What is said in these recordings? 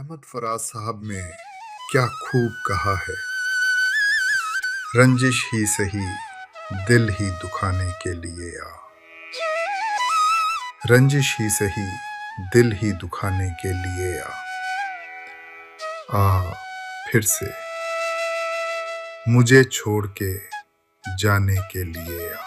अहमद फराज साहब ने क्या खूब कहा है। रंजिश ही सही दिल ही दुखाने के लिए आ। रंजिश ही सही दिल ही दुखाने के लिए आ फिर से मुझे छोड़ के जाने के लिए आ।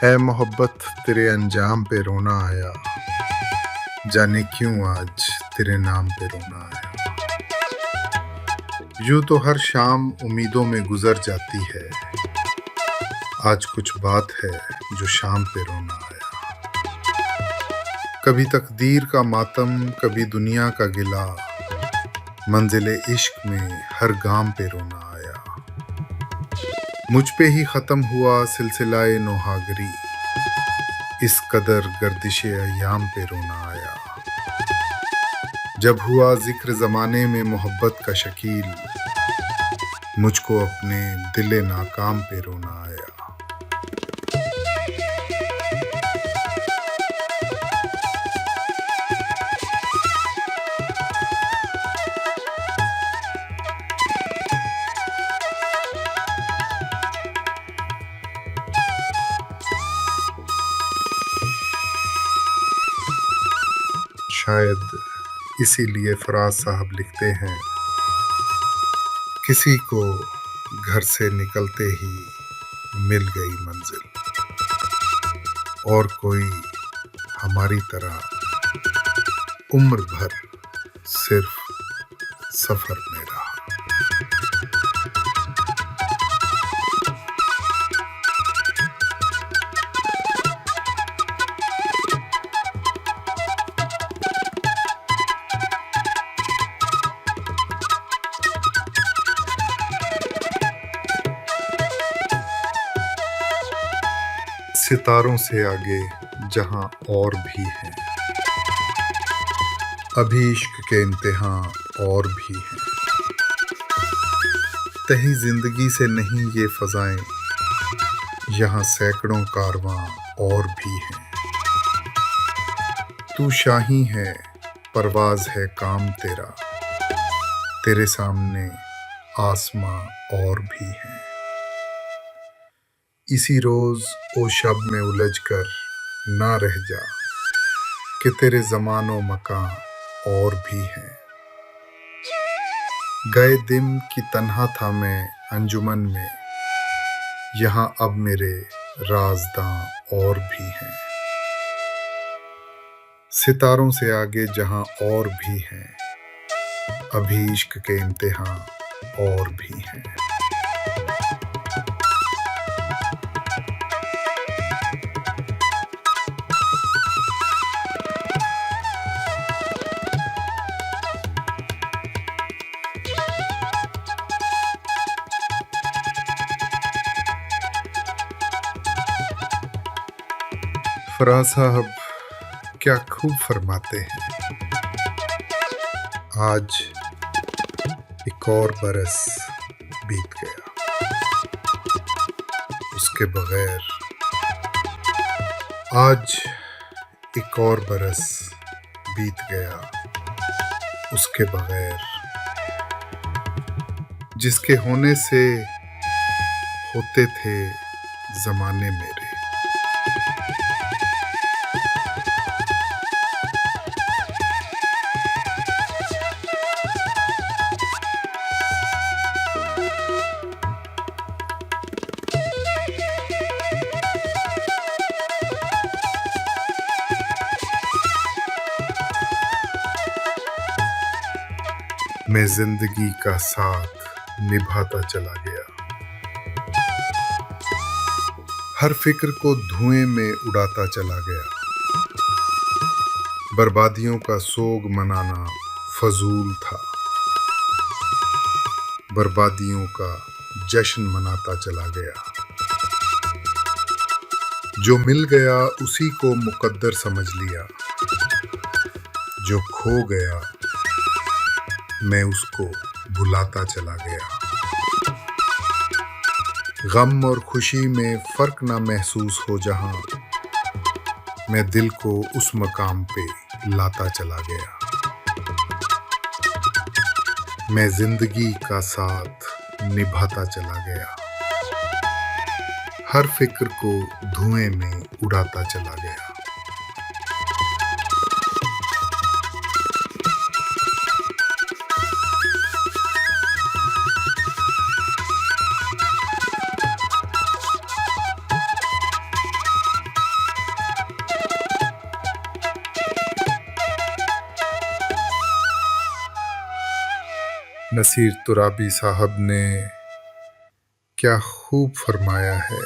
ऐ मोहब्बत तेरे अंजाम पे रोना आया, जाने क्यों आज तेरे नाम पे रोना आया। यूं तो हर शाम उम्मीदों में गुजर जाती है, आज कुछ बात है जो शाम पे रोना आया। कभी तकदीर का मातम, कभी दुनिया का गिला, मंजिले इश्क में हर गाम पे रोना आया। मुझ पे ही खत्म हुआ सिलसिलाए नौहागरी, इस कदर गर्दिशे अय्याम पे रोना आया। जब हुआ जिक्र जमाने में मोहब्बत का शकील, मुझको अपने दिले नाकाम पे रोना आया। शायद इसीलिए फराज साहब लिखते हैं, किसी को घर से निकलते ही मिल गई मंजिल, और कोई हमारी तरह उम्र भर सिर्फ सफर में रहा। सितारों से आगे जहां और भी हैं, अभी इश्क के इम्तिहान और भी हैं। तही जिंदगी से नहीं ये फजाएं, यहाँ सैकड़ों कारवां और भी हैं। तू शाही है परवाज है काम तेरा, तेरे सामने आसमां और भी हैं। इसी रोज ओ शब में उलझ कर ना रह जा, कि तेरे ज़मानो मकान और भी हैं। गए दिन की तन्हा था मैं अंजुमन में, यहाँ अब मेरे राज़दां और भी हैं। सितारों से आगे जहां और भी हैं, अभी इश्क के इम्तिहान और भी हैं। फराज साहब क्या खूब फरमाते हैं। आज एक और बरस बीत गया, उसके बगैर। आज एक और बरस बीत गया, उसके बगैर। जिसके होने से होते थे जमाने मेरे, मैं जिंदगी का साथ निभाता चला गया। हर फिक्र को धुएं में उड़ाता चला गया। बर्बादियों का सोग मनाना फजूल था, बर्बादियों का जश्न मनाता चला गया। जो मिल गया उसी को मुकद्दर समझ लिया, जो खो गया मैं उसको भुलाता चला गया। गम और खुशी में फर्क ना महसूस हो जहां, मैं दिल को उस मकाम पे लाता चला गया। मैं जिंदगी का साथ निभाता चला गया, हर फिक्र को धुएं में उड़ाता चला गया। नसीर तुराबी साहब ने क्या खूब फरमाया है,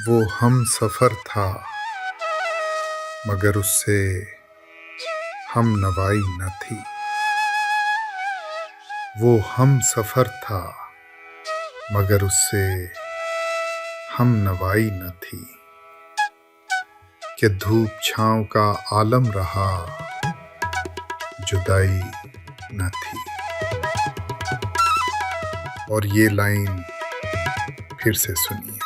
वो हम सफ़र था मगर उससे हम नवाई न थी। वो हम सफ़र था मगर उससे हम नवाई न थी। कि धूप छाँव का आलम रहा, जुदाई न थी। और ये लाइन फिर से सुनिए।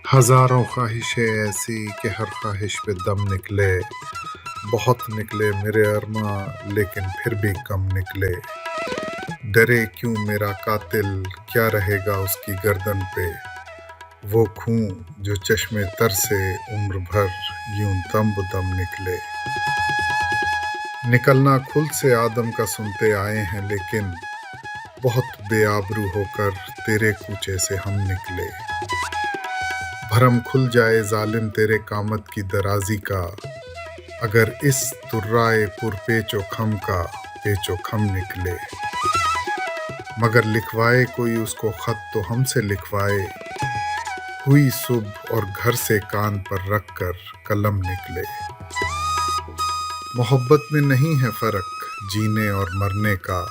हजारों ख्वाहिशें ऐसी कि हर ख्वाहिश पे दम निकले, बहुत निकले मेरे अरमा लेकिन फिर भी कम निकले। डरे क्यों मेरा कातिल, क्या रहेगा उसकी गर्दन पे, वो खून जो चश्मे तर से उम्र भर यूं दम बदम निकले। निकलना खुल से आदम का सुनते आए हैं लेकिन बहुत बेआबरू होकर तेरे कूचे से हम निकले। भरम खुल जाए जालिम तेरे कामत की दराजी का, अगर इस तुर्राए पुर पेचो खम का पेचो खम निकले। मगर लिखवाए कोई उसको खत तो हमसे लिखवाए, हुई सुबह और घर से कान पर रख कर कलम निकले। मोहब्बत में नहीं है फर्क जीने और मरने का,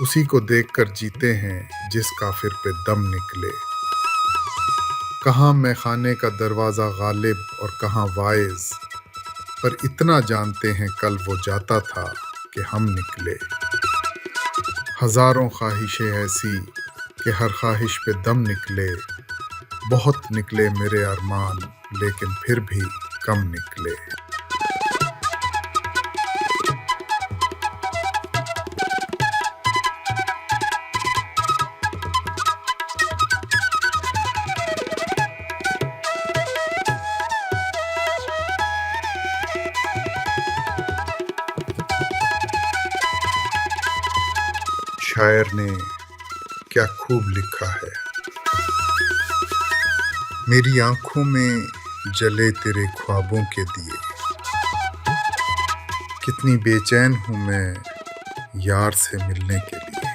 उसी को देखकर जीते हैं जिस काफिर पे दम निकले। कहाँ मैं खाने का दरवाज़ा गालिब और कहाँ वाइज, पर इतना जानते हैं कल वो जाता था कि हम निकले। हजारों ख्वाहिशें ऐसी कि हर ख्वाहिश पे दम निकले, बहुत निकले मेरे अरमान लेकिन फिर भी कम निकले। शायर ने क्या खूब लिखा है। मेरी आंखों में जले तेरे ख्वाबों के दिए, कितनी बेचैन हूँ मैं यार से मिलने के लिए।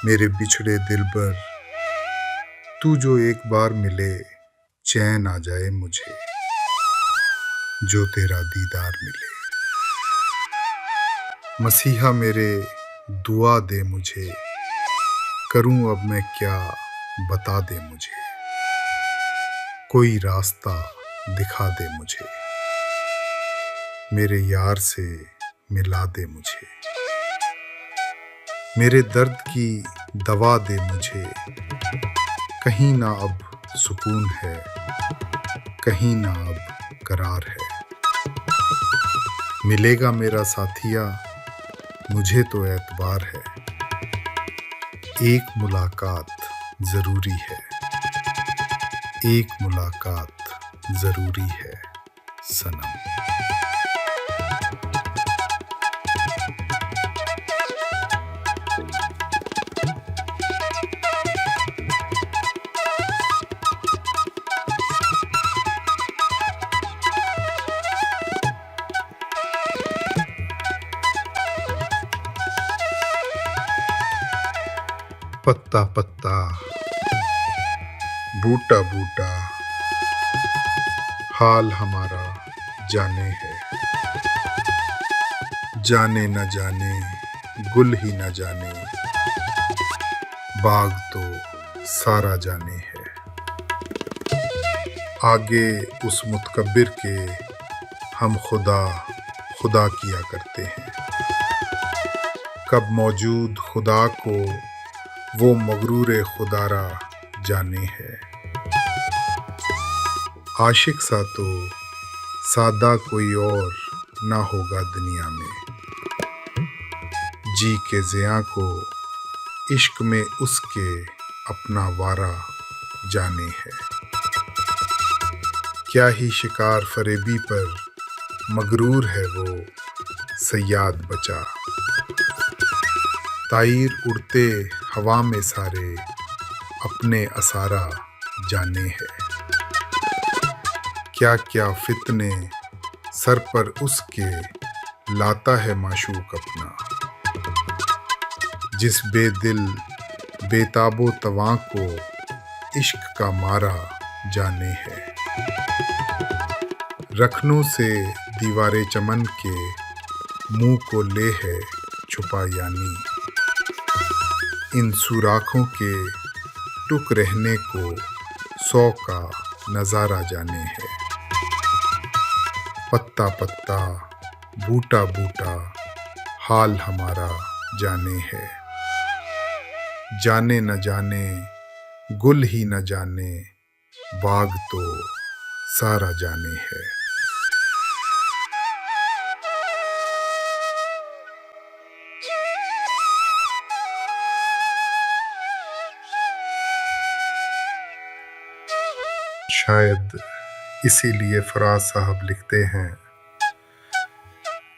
मेरे बिछड़े दिलबर तू जो एक बार मिले, चैन आ जाए मुझे जो तेरा दीदार मिले। मसीहा मेरे दुआ दे मुझे, करूं अब मैं क्या बता दे मुझे, कोई रास्ता दिखा दे मुझे, मेरे यार से मिला दे मुझे। मेरे दर्द की दवा दे मुझे, कहीं ना अब सुकून है, कहीं ना अब करार है। मिलेगा मेरा साथिया मुझे तो एतबार है, एक मुलाकात जरूरी है, एक मुलाकात जरूरी है सनम। पत्ता पत्ता, बूटा बूटा, हाल हमारा जाने है। जाने न जाने, गुल ही न जाने, बाग तो सारा जाने है। आगे उस मुतकब्बिर के हम खुदा खुदा किया करते हैं। कब मौजूद खुदा को वो मगरूर खुदारा जाने है। आशिक सा तो सादा कोई और ना होगा दुनिया में। जी के ज़िया को इश्क में उसके अपना वारा जाने है। क्या ही शिकार फरेबी पर मगरूर है वो सयाद बचा। ताईर उड़ते हवा में सारे अपने असारा जाने है। क्या क्या फितने सर पर उसके लाता है माशूक अपना। जिस बेदिल बेताबो तवां को इश्क का मारा जाने है। रखनों से दीवारे चमन के मुंह को ले है छुपा यानी। इन सुराखों के टुक रहने को 100 का नजारा जाने है। पत्ता पत्ता, बूटा बूटा, हाल हमारा जाने है। जाने न जाने, गुल ही न जाने, बाग तो सारा जाने है। शायद इसीलिए फराज साहब लिखते हैं,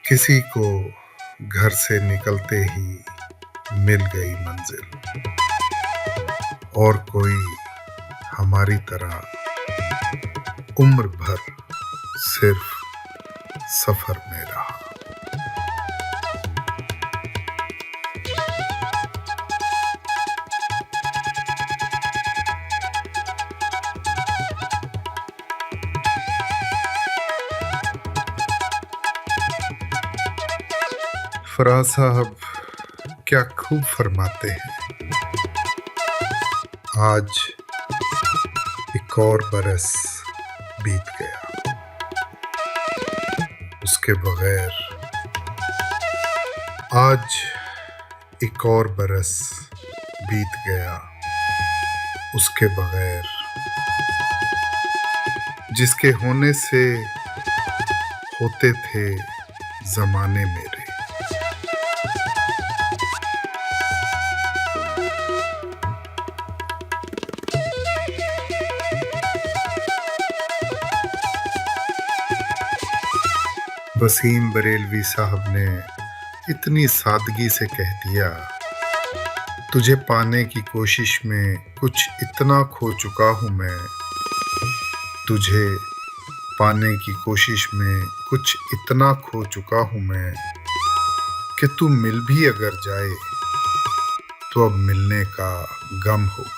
किसी को घर से निकलते ही मिल गई मंजिल, और कोई हमारी तरह उम्र भर सिर्फ सफर में रहा। फराज साहब क्या खूब फरमाते हैं। आज एक और बरस बीत गया, उसके बगैर। आज एक और बरस बीत गया, उसके बगैर। जिसके होने से होते थे जमाने मेरे। वसीम बरेलवी साहब ने इतनी सादगी से कह दिया, तुझे पाने की कोशिश में कुछ इतना खो चुका हूँ मैं। तुझे पाने की कोशिश में कुछ इतना खो चुका हूँ मैं कि तू मिल भी अगर जाए तो अब मिलने का गम होगा।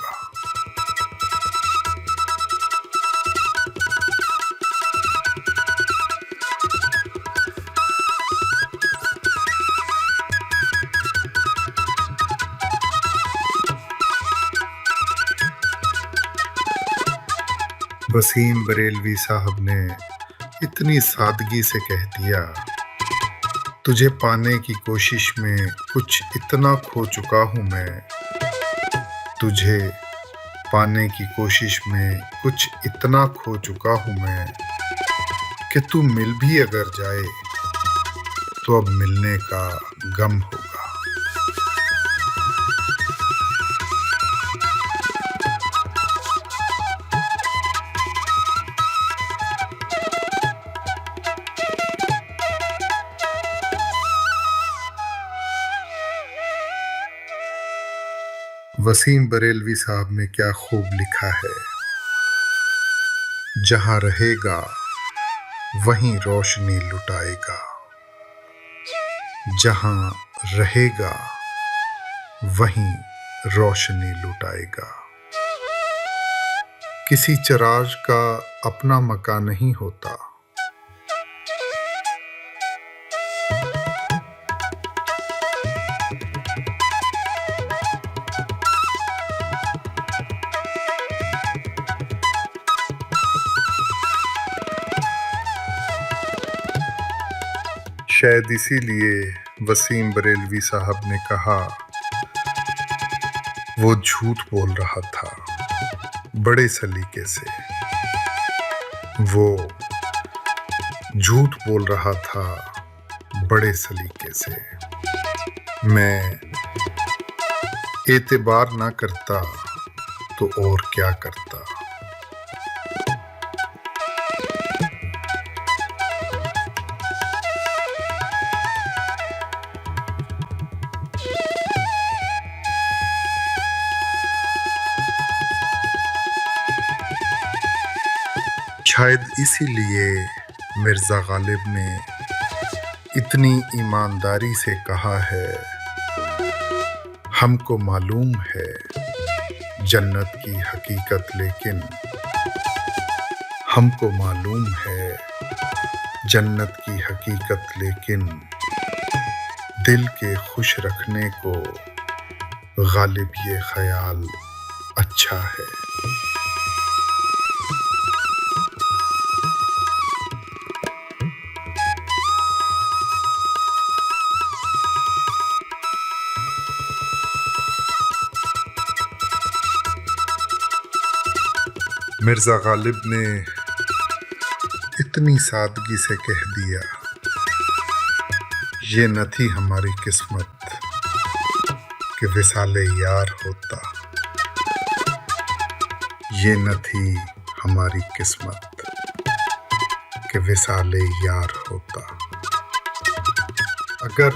वसीम बरेलवी साहब ने इतनी सादगी से कह दिया, तुझे पाने की कोशिश में कुछ इतना खो चुका हूँ मैं। तुझे पाने की कोशिश में कुछ इतना खो चुका हूँ मैं कि तू मिल भी अगर जाए तो अब मिलने का गम होगा। वसीम बरेलवी साहब ने क्या खूब लिखा है। जहां रहेगा वहीं रोशनी लुटाएगा, जहां रहेगा वहीं रोशनी लुटाएगा। किसी चिराग का अपना मकान नहीं होता। शायद इसीलिए वसीम बरेलवी साहब ने कहा, वो झूठ बोल रहा था बड़े सलीके से। वो झूठ बोल रहा था बड़े सलीके से। मैं एतबार ना करता तो और क्या करता। शायद इसीलिए मिर्ज़ा गालिब ने इतनी ईमानदारी से कहा है, हमको मालूम है जन्नत की हकीकत, लेकिन हमको मालूम है जन्नत की हकीकत, लेकिन दिल के खुश रखने को गालिब ये ख्याल अच्छा है। मिर्ज़ा गालिब ने इतनी सादगी से कह दिया, ये न थी हमारी किस्मत कि विसाले यार होता। ये न थी हमारी किस्मत कि विसाले यार होता। अगर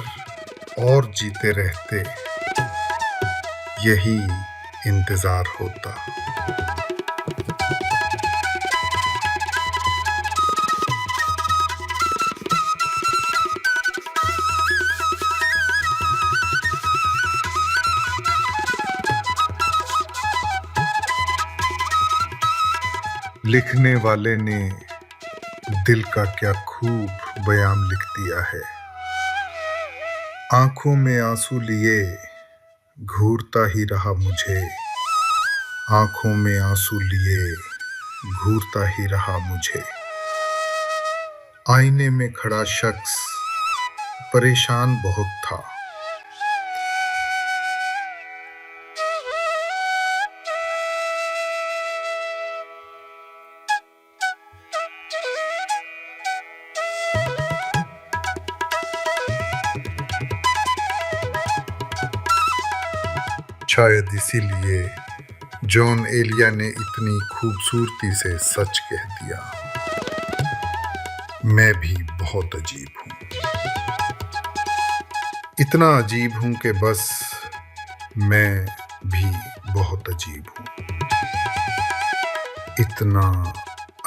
और जीते रहते यही इंतज़ार होता। लिखने वाले ने दिल का क्या खूब बयान लिख दिया है। आंखों में आंसू लिए घूरता ही रहा मुझे, आंखों में आंसू लिए घूरता ही रहा मुझे। आईने में खड़ा शख्स परेशान बहुत था। शायद इसीलिए जॉन एलिया ने इतनी खूबसूरती से सच कह दिया, मैं भी बहुत अजीब हूँ। इतना अजीब हूँ कि बस मैं भी बहुत अजीब हूँ। इतना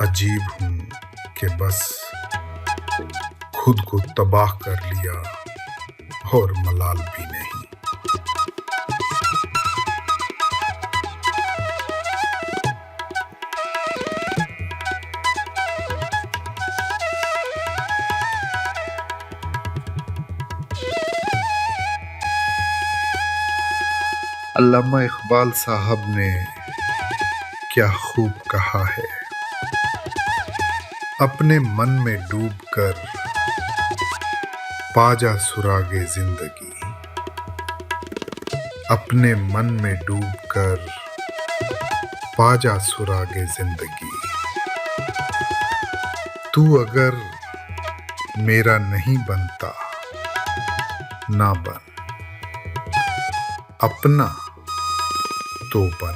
अजीब हूँ कि बस खुद को तबाह कर लिया और मलाल भी नहीं। अल्लामा इकबाल साहब ने क्या खूब कहा है, अपने मन में डूबकर पाजा सुरागे जिंदगी। अपने मन में डूबकर पाजा सुरागे जिंदगी। तू अगर मेरा नहीं बनता ना बन, अपना तो बन।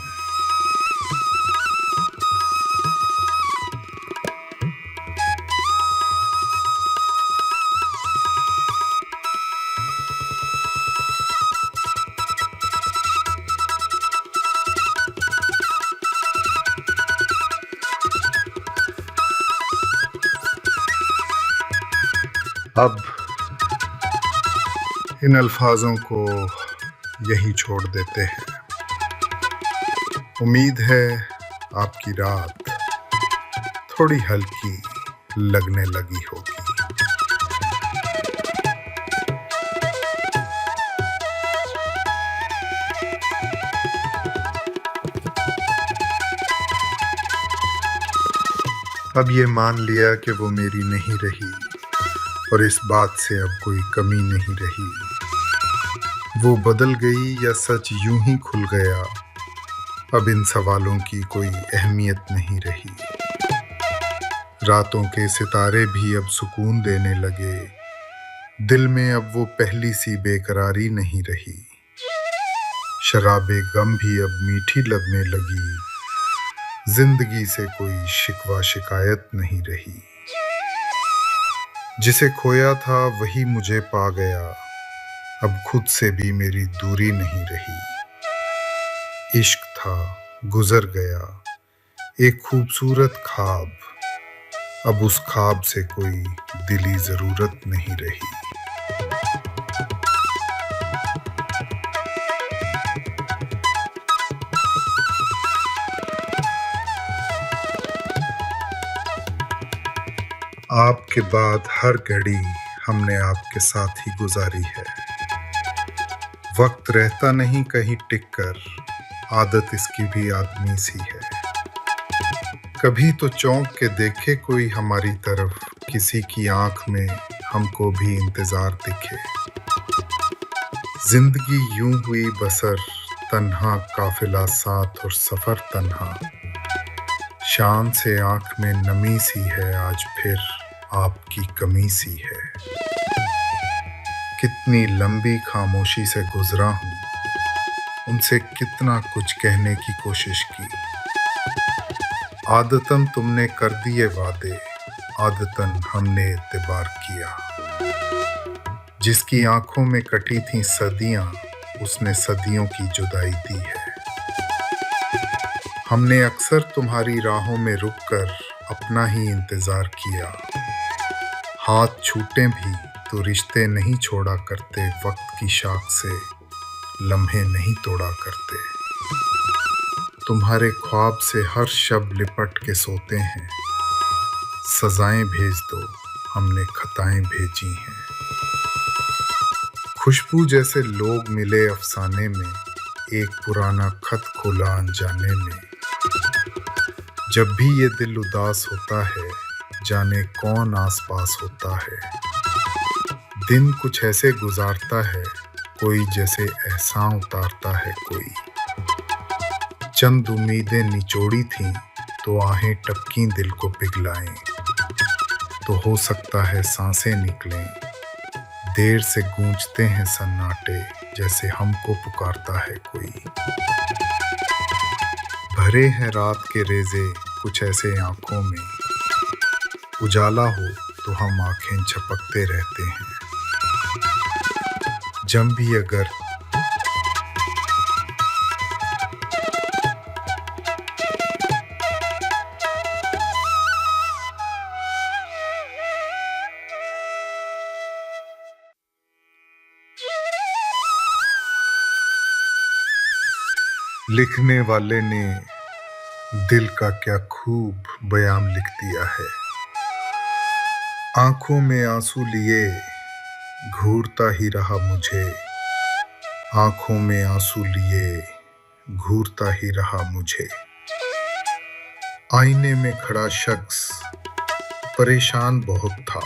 अब इन अल्फाजों को यही छोड़ देते हैं। उम्मीद है आपकी रात थोड़ी हल्की लगने लगी होगी। अब ये मान लिया कि वो मेरी नहीं रही और इस बात से अब कोई कमी नहीं रही। वो बदल गई या सच यूं ही खुल गया, अब इन सवालों की कोई अहमियत नहीं रही। रातों के सितारे भी अब सुकून देने लगे, दिल में अब वो पहली सी बेकरारी नहीं रही। शराबे गम भी अब मीठी लगने लगी, जिंदगी से कोई शिकवा शिकायत नहीं रही। जिसे खोया था वही मुझे पा गया, अब खुद से भी मेरी दूरी नहीं रही। इश्क था गुजर गया एक खूबसूरत ख्वाब, अब उस ख्वाब से कोई दिली जरूरत नहीं रही। आपके बाद हर घड़ी हमने आपके साथ ही गुजारी है। वक्त रहता नहीं कहीं टिक कर, आदत इसकी भी आदमी सी है। कभी तो चौंक के देखे कोई हमारी तरफ, किसी की आंख में हमको भी इंतजार दिखे। जिंदगी यूं हुई बसर, तन्हा काफिला साथ और सफर तन्हा। शान से आंख में नमी सी है, आज फिर आपकी कमी सी है। कितनी लंबी खामोशी से गुजरा हूं, उनसे कितना कुछ कहने की कोशिश की। आदतन तुमने कर दिए वादे, आदतन हमने एतबार किया। जिसकी आंखों में कटी थी सदियां, उसने सदियों की जुदाई दी है। हमने अक्सर तुम्हारी राहों में रुककर अपना ही इंतजार किया। हाथ छूटे भी तो रिश्ते नहीं छोड़ा करते, वक्त की शाख से लम्हे नहीं तोड़ा करते। तुम्हारे ख्वाब से हर शब लिपट के सोते हैं, सजाएं भेज दो हमने खताएं भेजी हैं। खुशबू जैसे लोग मिले अफसाने में, एक पुराना खत खोला अनजाने में। जब भी ये दिल उदास होता है, जाने कौन आसपास होता है। दिन कुछ ऐसे गुजारता है कोई, जैसे एहसान उतारता है कोई। चंद उम्मीदें निचोड़ी थीं तो आहें टपकी दिल को पिघलाएं। तो हो सकता है सांसें निकलें, देर से गूंजते हैं सन्नाटे, जैसे हमको पुकारता है कोई। भरे हैं रात के रेजे कुछ ऐसे आंखों में, उजाला हो तो हम आंखें झपकते रहते हैं। जब भी अगर लिखने वाले ने दिल का क्या खूब बयान लिख दिया है। आंखों में आंसू लिए घूरता ही रहा मुझे, आंखों में आंसू लिए घूरता ही रहा मुझे। आईने में खड़ा शख्स परेशान बहुत था।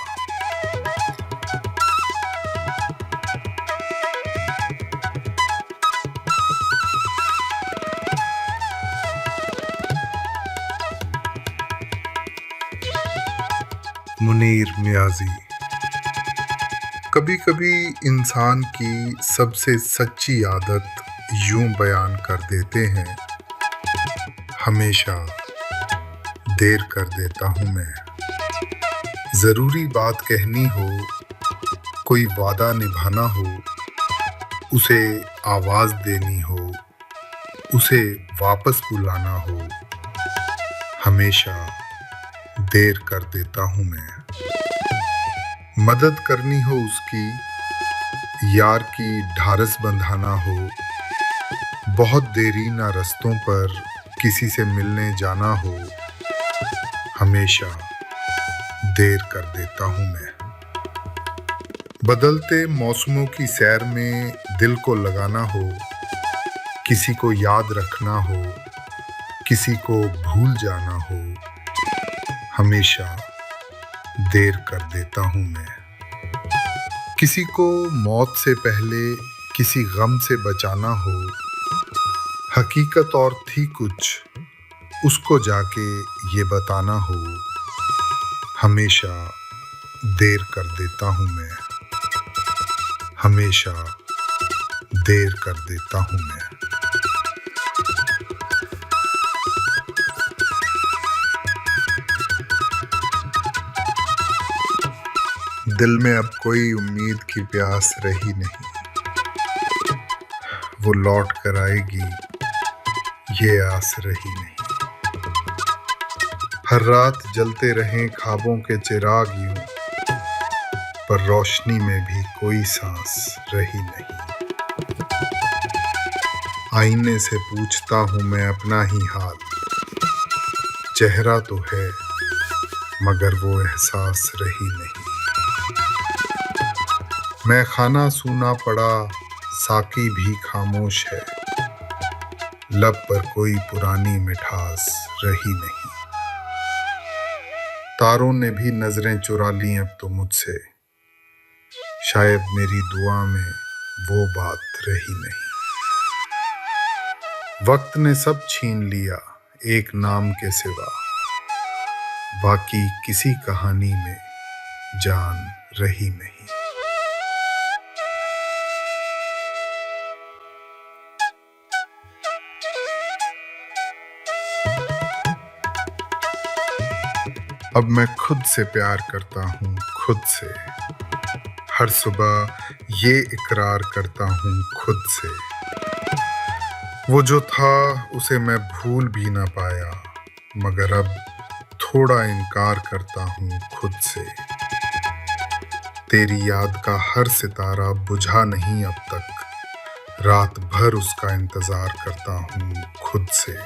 मुनीर मियाजी। कभी कभी इंसान की सबसे सच्ची आदत यूं बयान कर देते हैं, हमेशा देर कर देता हूं मैं। जरूरी बात कहनी हो, कोई वादा निभाना हो, उसे आवाज देनी हो, उसे वापस बुलाना हो, हमेशा देर कर देता हूं मैं। मदद करनी हो उसकी, यार की ढारस बंधाना हो, बहुत देरी ना रस्तों पर किसी से मिलने जाना हो, हमेशा देर कर देता हूँ मैं। बदलते मौसमों की सैर में दिल को लगाना हो, किसी को याद रखना हो, किसी को भूल जाना हो, हमेशा देर कर देता हूँ मैं। किसी को मौत से पहले किसी गम से बचाना हो, हकीकत और थी कुछ, उसको जाके ये बताना हो, हमेशा देर कर देता हूँ मैं, हमेशा देर कर देता हूँ मैं। दिल में अब कोई उम्मीद की प्यास रही नहीं, वो लौट कर आएगी ये आस रही नहीं। हर रात जलते रहें ख्वाबों के चिराग यूं, पर रोशनी में भी कोई सांस रही नहीं। आईने से पूछता हूँ मैं अपना ही हाल, चेहरा तो है मगर वो एहसास रही नहीं। मैं खाना सूना पड़ा, साकी भी खामोश है, लब पर कोई पुरानी मिठास रही नहीं। तारों ने भी नजरें चुरा ली अब तो मुझसे, शायद मेरी दुआ में वो बात रही नहीं। वक्त ने सब छीन लिया एक नाम के सिवा, बाकी किसी कहानी में जान रही नहीं। अब मैं खुद से प्यार करता हूँ, खुद से। हर सुबह ये इकरार करता हूँ खुद से, वो जो था उसे मैं भूल भी ना पाया, मगर अब थोड़ा इनकार करता हूँ खुद से। तेरी याद का हर सितारा बुझा नहीं अब तक, रात भर उसका इंतजार करता हूँ खुद से।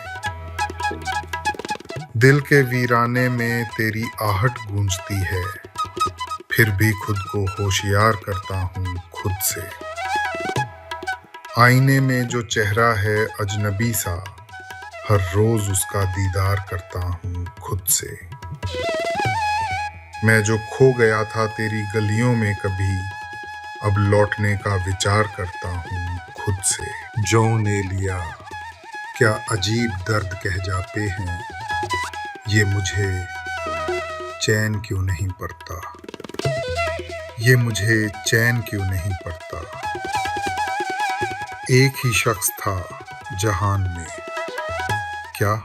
दिल के वीराने में तेरी आहट गूंजती है, फिर भी खुद को होशियार करता हूँ खुद से। आईने में जो चेहरा है अजनबी सा, हर रोज उसका दीदार करता हूँ खुद से। मैं जो खो गया था तेरी गलियों में कभी, अब लौटने का विचार करता हूँ खुद से। जो ने लिया क्या अजीब दर्द कह जाते हैं, ये मुझे चैन क्यों नहीं पड़ता, ये मुझे चैन क्यों नहीं पड़ता। एक ही शख्स था जहान में, क्या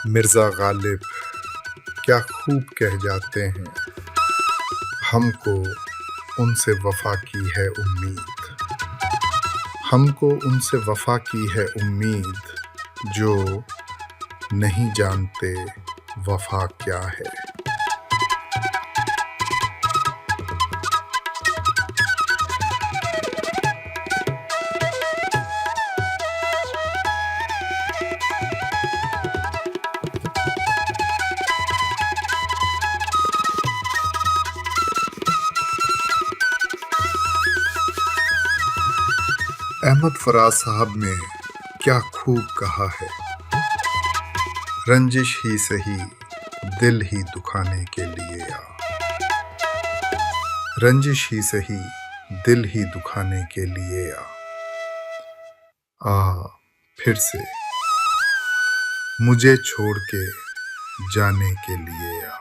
मिर्ज़ा गालिब क्या खूब कह जाते हैं, हमको उनसे वफा की है उम्मीद, हमको उनसे वफा की है उम्मीद, जो नहीं जानते वफा क्या है। अहमद फराज साहब ने क्या खूब कहा है, रंजिश ही सही दिल ही दुखाने के लिए आ, रंजिश ही सही दिल ही दुखाने के लिए आ फिर से मुझे छोड़ के जाने के लिए आ।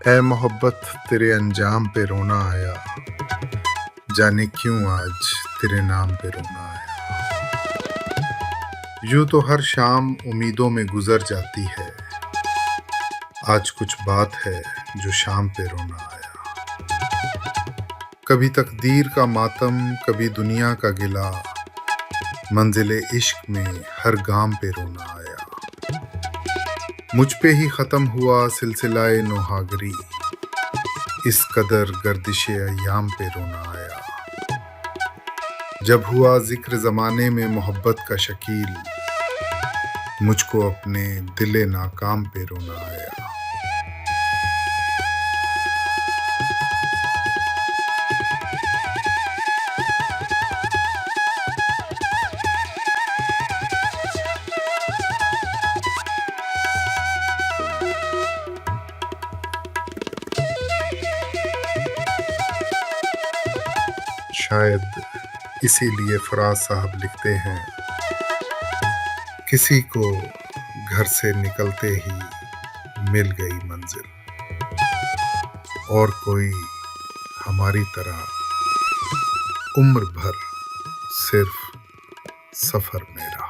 ऐ मोहब्बत तेरे अंजाम पे रोना आया, जाने क्यों आज तेरे नाम पे रोना आया। यूं तो हर शाम उम्मीदों में गुजर जाती है, आज कुछ बात है जो शाम पे रोना आया। कभी तकदीर का मातम, कभी दुनिया का गिला, मंजिले इश्क में हर गाम पे रोना आया। मुझ पे ही ख़त्म हुआ सिलसिलाए नोहागरी, इस कदर गर्दिशे अय्याम पे रोना आया। जब हुआ जिक्र ज़माने में मोहब्बत का शकील, मुझको अपने दिले नाकाम पे रोना आया। शायद इसीलिए फराज साहब लिखते हैं, किसी को घर से निकलते ही मिल गई मंजिल, और कोई हमारी तरह उम्र भर सिर्फ सफर में रहा।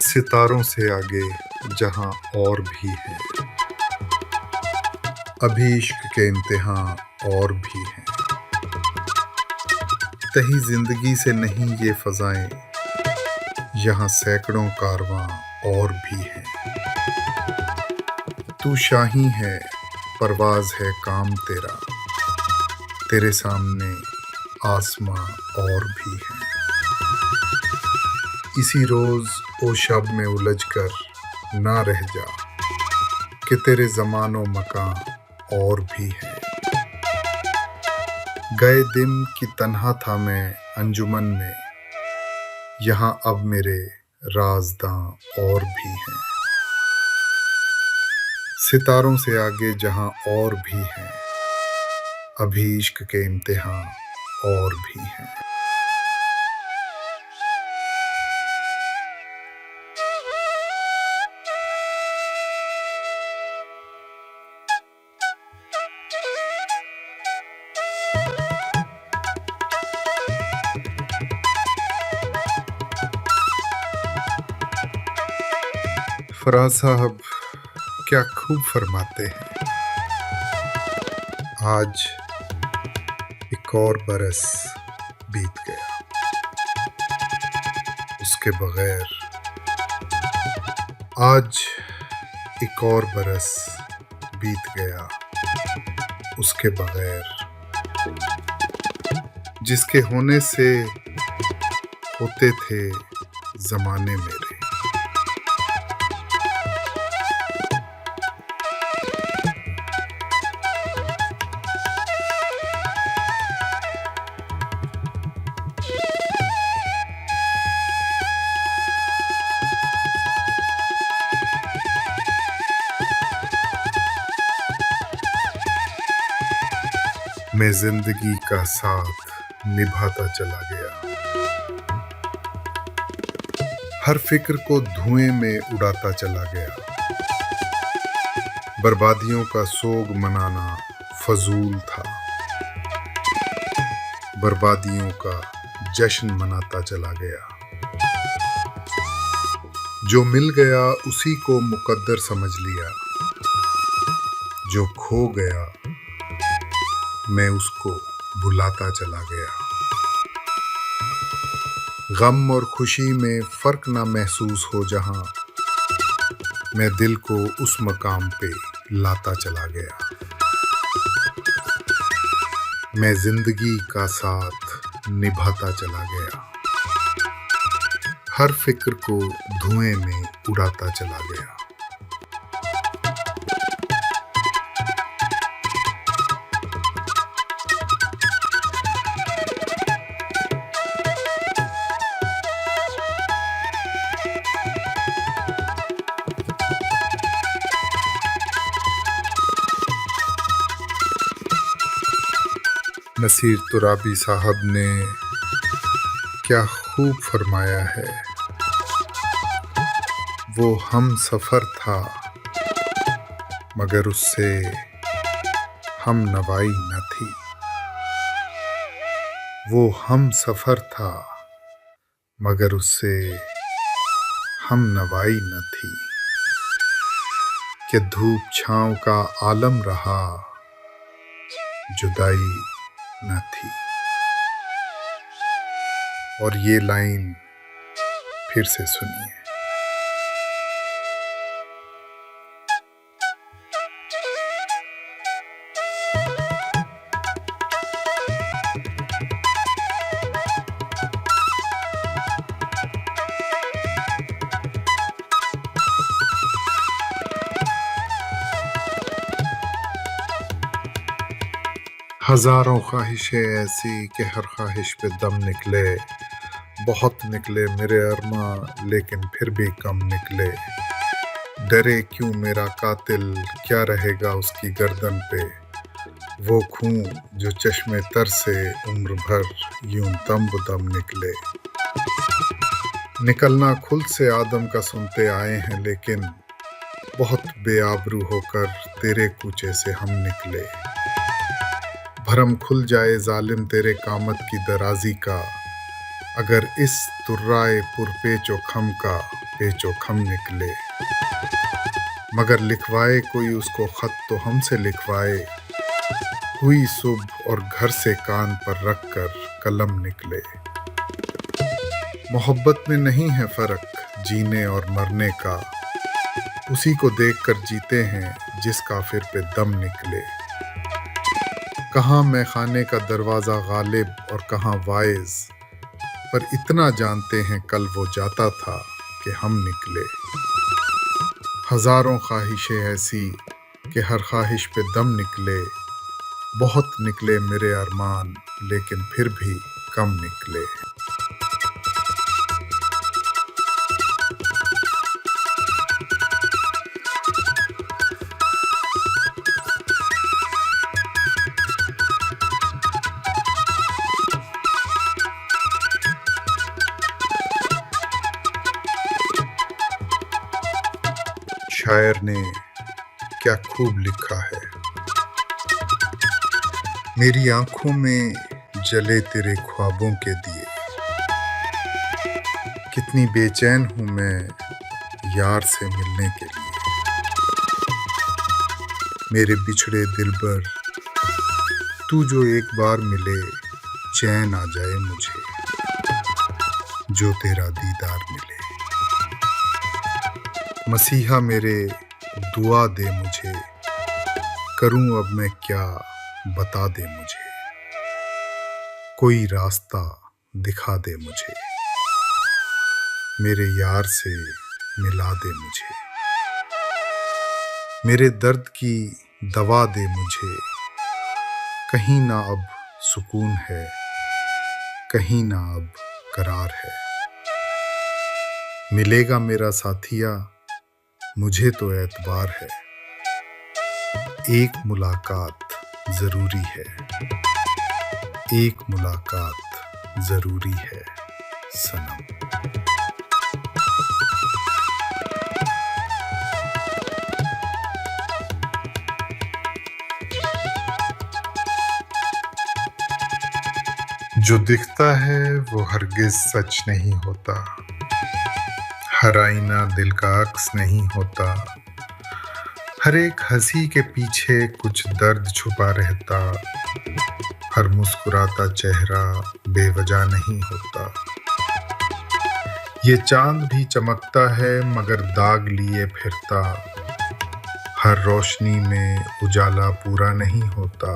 सितारों से आगे जहां और भी हैं, अभी इश्क के इम्तिहान और भी हैं। तही जिंदगी से नहीं ये फजाएं, यहाँ सैकड़ों कारवां और भी हैं। तू शाही है, परवाज है काम तेरा, तेरे सामने आसमां और भी हैं। इसी रोज ओ शब में उलझ कर ना रह जा, कि तेरे ज़मानो मकान और भी हैं। गए दिन की तन्हा था मैं अंजुमन में, यहाँ अब मेरे राज़दां और भी हैं। सितारों से आगे जहां और भी हैं, अभी इश्क के इम्तिहान और भी हैं। फराज साहब क्या खूब फरमाते हैं, आज एक और बरस बीत गया, उसके बगैर। आज एक और बरस बीत गया, उसके बगैर। जिसके होने से होते थे ज़माने मेरे, मैं जिंदगी का साथ निभाता चला गया, हर फिक्र को धुएं में उड़ाता चला गया। बर्बादियों का सोग मनाना फजूल था, बर्बादियों का जश्न मनाता चला गया। जो मिल गया उसी को मुकद्दर समझ लिया, जो खो गया मैं उसको भुलाता चला गया। गम और खुशी में फर्क ना महसूस हो जहां, मैं दिल को उस मकाम पे लाता चला गया। मैं जिंदगी का साथ निभाता चला गया, हर फिक्र को धुएं में उड़ाता चला गया। नसीर तुराबी साहब ने क्या खूब फरमाया है, वो हम सफ़र था मगर उससे हम नवाई न थी। वो हम सफ़र था मगर उससे हम नवाई न थी। कि धूप छाँव का आलम रहा, जुदाई न थी। और ये लाइन फिर से सुनिए। हजारों ख्वाहिशें ऐसी कि हर ख्वाहिश पे दम निकले। बहुत निकले मेरे अरमा लेकिन फिर भी कम निकले। डरे क्यों मेरा कातिल, क्या रहेगा उसकी गर्दन पे। वो खून जो चश्मे तर से उम्र भर यूं दम बदम निकले। निकलना खुद से आदम का सुनते आए हैं लेकिन बहुत बेआबरू होकर तेरे कूचे से हम निकले। भरम खुल जाए जालिम तेरे कामत की दराजी का, अगर इस तुर्राए पुरपेचो खम का पेचो खम निकले। मगर लिखवाए कोई उसको खत तो हमसे लिखवाए। हुई सुबह और घर से कान पर रख कर कलम निकले। मोहब्बत में नहीं है फर्क जीने और मरने का, उसी को देखकर जीते हैं जिस काफिर पे दम निकले। कहाँ मैं खाने का दरवाज़ा गालिब और कहाँ वाइज, पर इतना जानते हैं कल वो जाता था कि हम निकले। हजारों ख्वाहिशें ऐसी कि हर ख्वाहिश पे दम निकले। बहुत निकले मेरे अरमान लेकिन फिर भी कम निकले। शायर ने क्या खूब लिखा है। मेरी आंखों में जले तेरे ख्वाबों के दिए, कितनी बेचैन हूं मैं यार से मिलने के लिए। मेरे बिछड़े दिलबर तू जो एक बार मिले, चैन आ जाए मुझे जो तेरा दीदार मिले। मसीहा मेरे दुआ दे मुझे, करूं अब मैं क्या बता दे मुझे। कोई रास्ता दिखा दे मुझे, मेरे यार से मिला दे मुझे। मेरे दर्द की दवा दे मुझे, कहीं ना अब सुकून है, कहीं ना अब करार है। मिलेगा मेरा साथिया मुझे तो एतबार है, एक मुलाकात जरूरी है, एक मुलाकात जरूरी है सनम। जो दिखता है वो हरगिज सच नहीं होता, हर आईना दिल का अक्स नहीं होता। हर एक हंसी के पीछे कुछ दर्द छुपा रहता, हर मुस्कुराता चेहरा बेवजह नहीं होता। ये चांद भी चमकता है मगर दाग लिए फिरता, हर रोशनी में उजाला पूरा नहीं होता।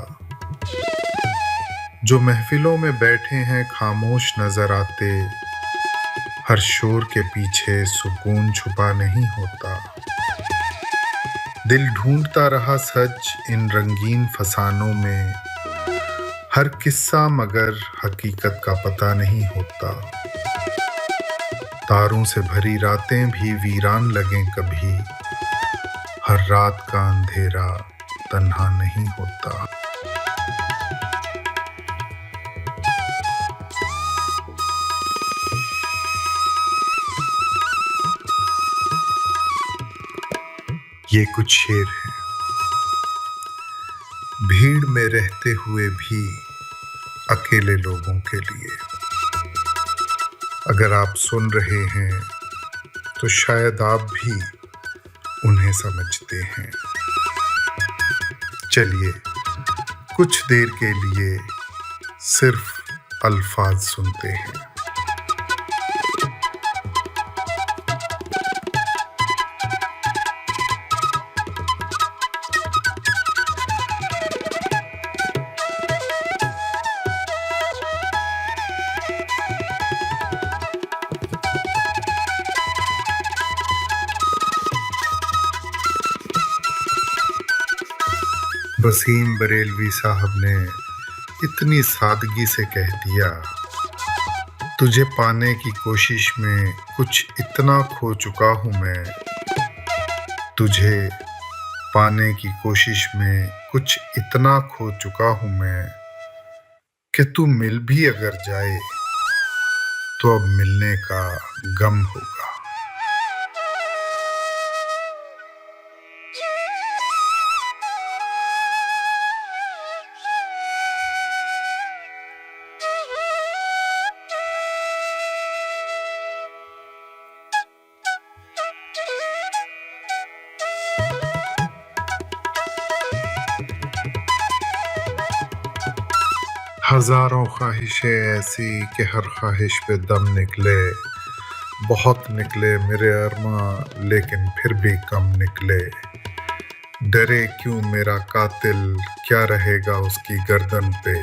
जो महफिलों में बैठे हैं खामोश नजर आते, हर शोर के पीछे सुकून छुपा नहीं होता। दिल ढूंढता रहा सच इन रंगीन फसानों में, हर किस्सा मगर हकीकत का पता नहीं होता। तारों से भरी रातें भी वीरान लगें कभी, हर रात का अंधेरा तन्हा नहीं होता। ये कुछ शेर हैं। भीड़ में रहते हुए भी अकेले लोगों के लिए, अगर आप सुन रहे हैं तो शायद आप भी उन्हें समझते हैं। चलिए कुछ देर के लिए सिर्फ अल्फाज सुनते हैं। वसीम बरेलवी साहब ने इतनी सादगी से कह दिया, तुझे पाने की कोशिश में कुछ इतना खो चुका हूँ मैं, तुझे पाने की कोशिश में कुछ इतना खो चुका हूँ मैं कि तू मिल भी अगर जाए तो अब मिलने का गम होगा। हजारों ख्वाहिशें ऐसी कि हर ख्वाहिश पे दम निकले, बहुत निकले मेरे अरमां लेकिन फिर भी कम निकले। डरे क्यों मेरा कातिल, क्या रहेगा उसकी गर्दन पे,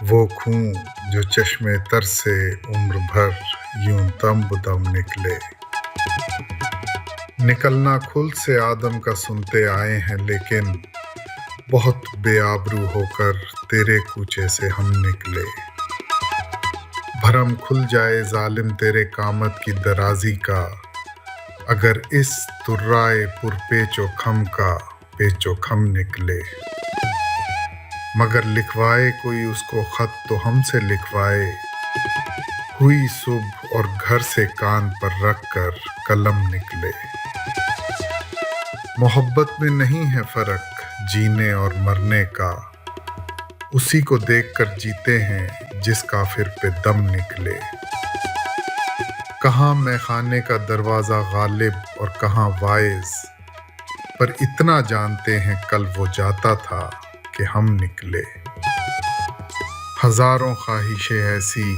वो खून जो चश्मे तर से उम्र भर यूं दम बदम निकले। निकलना खुल से आदम का सुनते आए हैं, लेकिन बहुत बेआबरू होकर तेरे कूचे से हम निकले। भरम खुल जाए जालिम तेरे कामत की दराजी का, अगर इस तुर्राए पुरपेचो खम का पेचो खम निकले। मगर लिखवाए कोई उसको खत तो हमसे लिखवाए, हुई सुबह और घर से कान पर रख कर कलम निकले। मोहब्बत में नहीं है फर्क जीने और मरने का, उसी को देखकर जीते हैं जिस काफिर पे दम निकले। कहाँ मैखाने का दरवाजा गालिब और कहाँ वाइज, पर इतना जानते हैं कल वो जाता था कि हम निकले। हजारों ख्वाहिशें ऐसी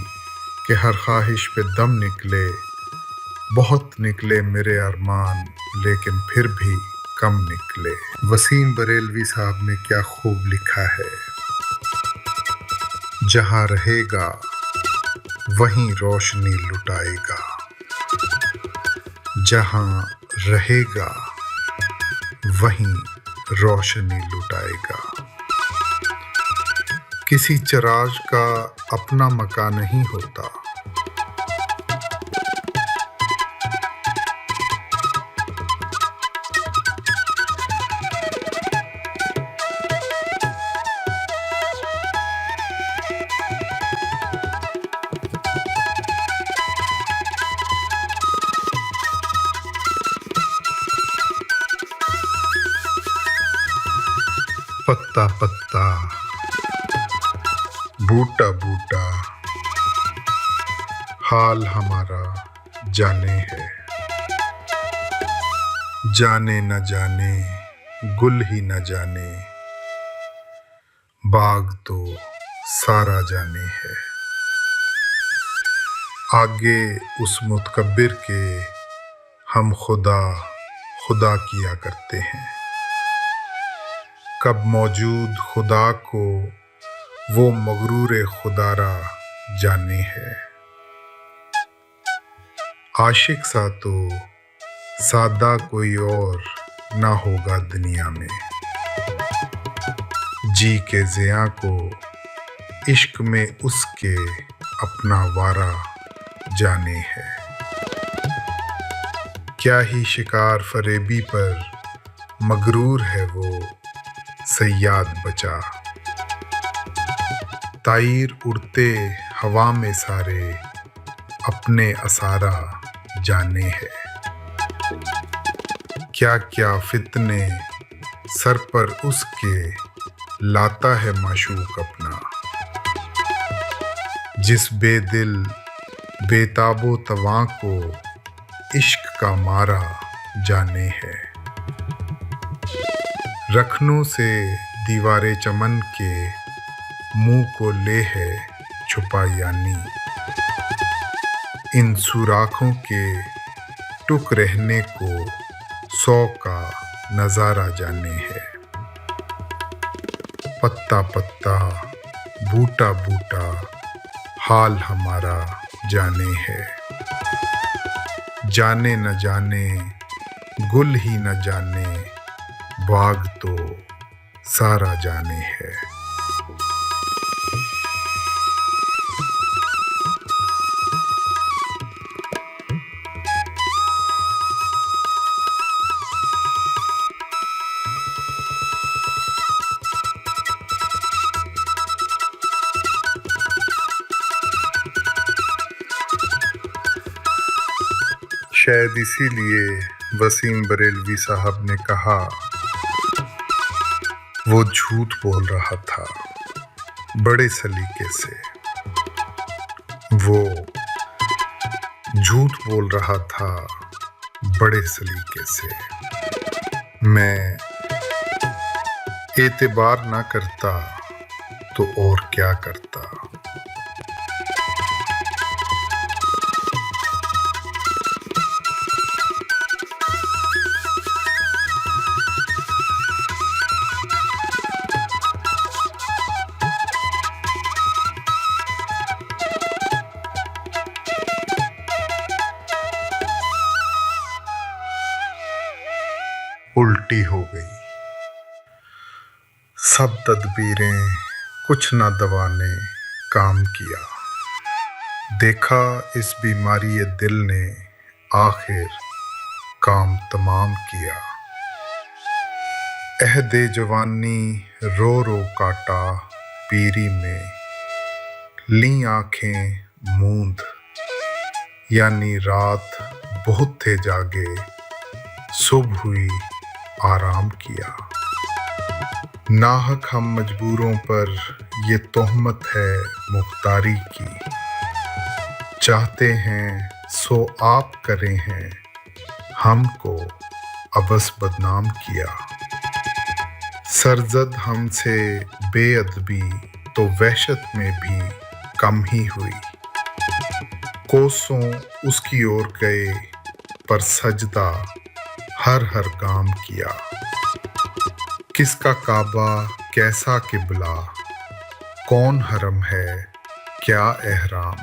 कि हर ख्वाहिश पे दम निकले, बहुत निकले मेरे अरमान लेकिन फिर भी कम निकले। वसीम बरेलवी साहब ने क्या खूब लिखा है। जहाँ रहेगा वहीं रोशनी लुटाएगा, जहाँ रहेगा वहीं रोशनी लुटाएगा। किसी चिराग का अपना मकान नहीं होता, पत्ता पत्ता बूटा बूटा हाल हमारा जाने है। जाने न जाने गुल ही न जाने, बाग तो सारा जाने है। आगे उस मुतकब्बिर के हम खुदा खुदा किया करते हैं, कब मौजूद खुदा को वो मगरूर खुदारा जाने है। आशिक सा तो सादा कोई और ना होगा दुनिया में, जी के ज़िया को इश्क में उसके अपना वारा जाने है। क्या ही शिकार फरेबी पर मगरूर है वो सयाद बचा, ताईर उड़ते हवा में सारे अपने असारा जाने है। क्या क्या फितने सर पर उसके लाता है माशूक अपना। जिस बेदिल बेताबो तवां को इश्क का मारा जाने है। रखनों से दीवारे चमन के मुंह को ले है छुपा यानी। इन सुराखों के टुक रहने को 100 का नजारा जाने है। पत्ता पत्ता बूटा बूटा हाल हमारा जाने है। जाने न जाने गुल ही न जाने बाग तो सारा जाने है। शायद इसीलिए वसीम बरेलवी साहब ने कहा वो झूठ बोल रहा था बड़े सलीके से। वो झूठ बोल रहा था बड़े सलीके से। मैं एतबार ना करता तो और क्या करता। उल्टी हो गई सब तदबीरें, कुछ ना दवा ने काम किया। देखा इस बीमारी दिल ने आखिर काम तमाम किया। अहदे जवानी रो रो काटा पीरी में। ली आंखें मूंद यानी रात बहुत थे जागे। सुबह हुई आराम किया। नाहक हम मजबूरों पर ये तोहमत है मुख्तारी की। चाहते हैं सो आप करें हैं हमको अबस बदनाम किया। सरजद हमसे बेअदबी तो वहशत में भी कम ही हुई। कोसों उसकी ओर गए पर सजदा हर हर काम किया। किसका काबा कैसा किबला, कौन हरम है क्या एहराम।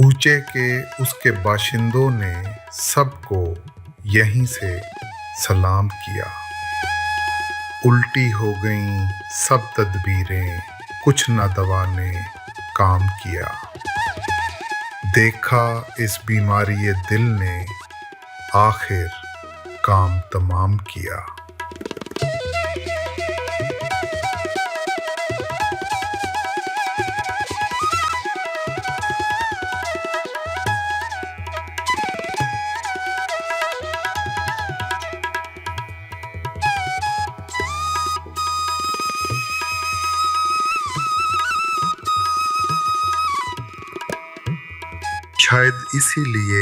ऊंचे के उसके बाशिंदों ने सबको यहीं से सलाम किया। उल्टी हो गईं सब तदबीरें, कुछ ना दवा ने काम किया। देखा इस बीमारी दिल ने आखिर काम तमाम किया। शायद इसीलिए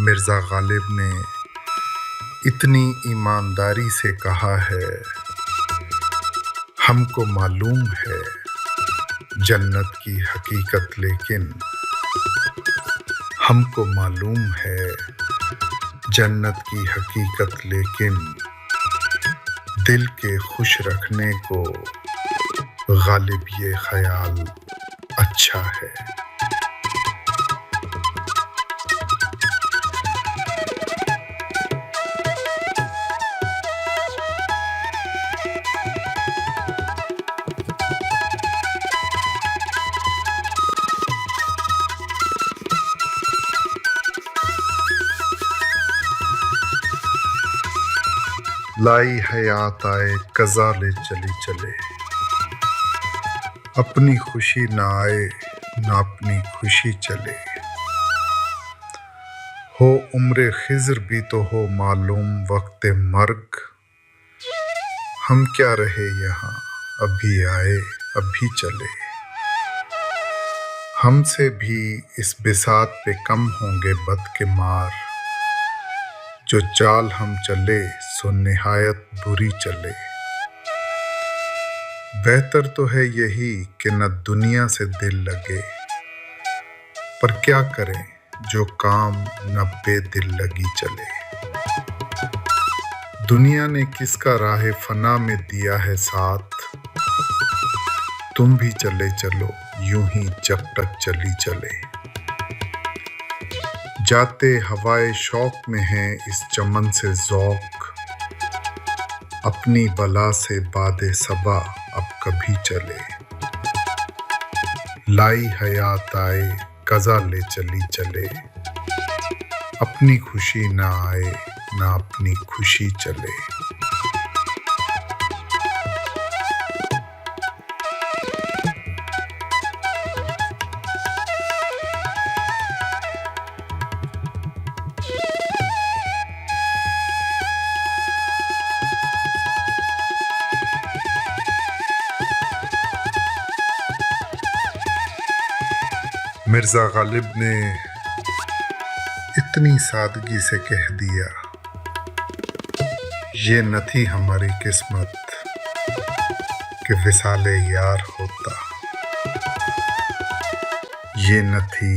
मिर्ज़ा गालिब ने इतनी ईमानदारी से कहा है, हमको मालूम है जन्नत की हकीकत लेकिन हमको मालूम है जन्नत की हकीकत लेकिन दिल के खुश रखने को गालिब ये ख्याल अच्छा है। लाई हयात आए कज़ा ले चली चले। अपनी खुशी ना आए ना अपनी खुशी चले। हो उम्र खिज़र भी तो हो मालूम वक्त मर्ग। हम क्या रहे यहाँ, अभी आए अभी चले। हमसे भी इस बिसात पे कम होंगे बद के मार। जो चाल हम चले सो निहायत बुरी चले। बेहतर तो है यही कि न दुनिया से दिल लगे, पर क्या करें जो काम न बेदिल लगी चले। दुनिया ने किसका राह फना में दिया है साथ, तुम भी चले चलो यूं ही जब तक चली चले। जाते हवाए शौक में है इस चमन से ज़ौक़, अपनी बला से बादे सबा अब कभी चले। लाई हयात आए कज़ा ले चली चले, अपनी खुशी ना आए ना अपनी खुशी चले। मिर्ज़ा गालिब ने इतनी सादगी से कह दिया, ये न थी हमारी किस्मत कि विसाले यार होता। ये न थी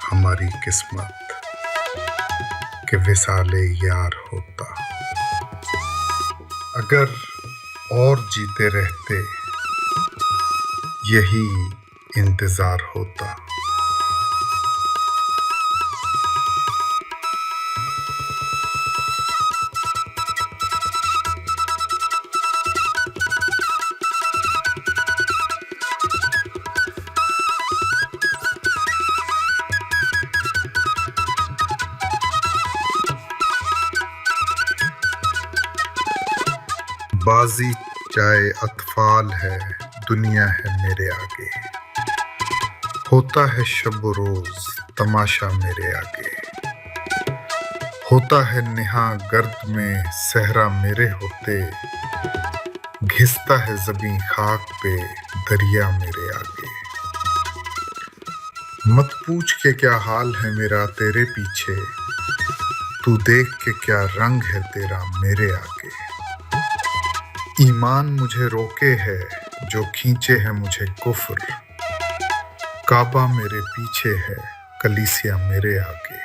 हमारी किस्मत कि विसाले यार होता। अगर और जीते रहते यही इंतज़ार होता। बाजी चाहे अतफाल है दुनिया है मेरे आगे। होता है शब रोज तमाशा मेरे आगे। होता है निहा गर्द में सहरा मेरे होते। घिसता है ज़मीं खाक पे दरिया मेरे आगे। मत पूछ के क्या हाल है मेरा तेरे पीछे, तू देख के क्या रंग है तेरा मेरे आगे। ईमान मुझे रोके है जो खींचे है मुझे कुफ्र। काबा मेरे पीछे है कलीसिया मेरे आगे।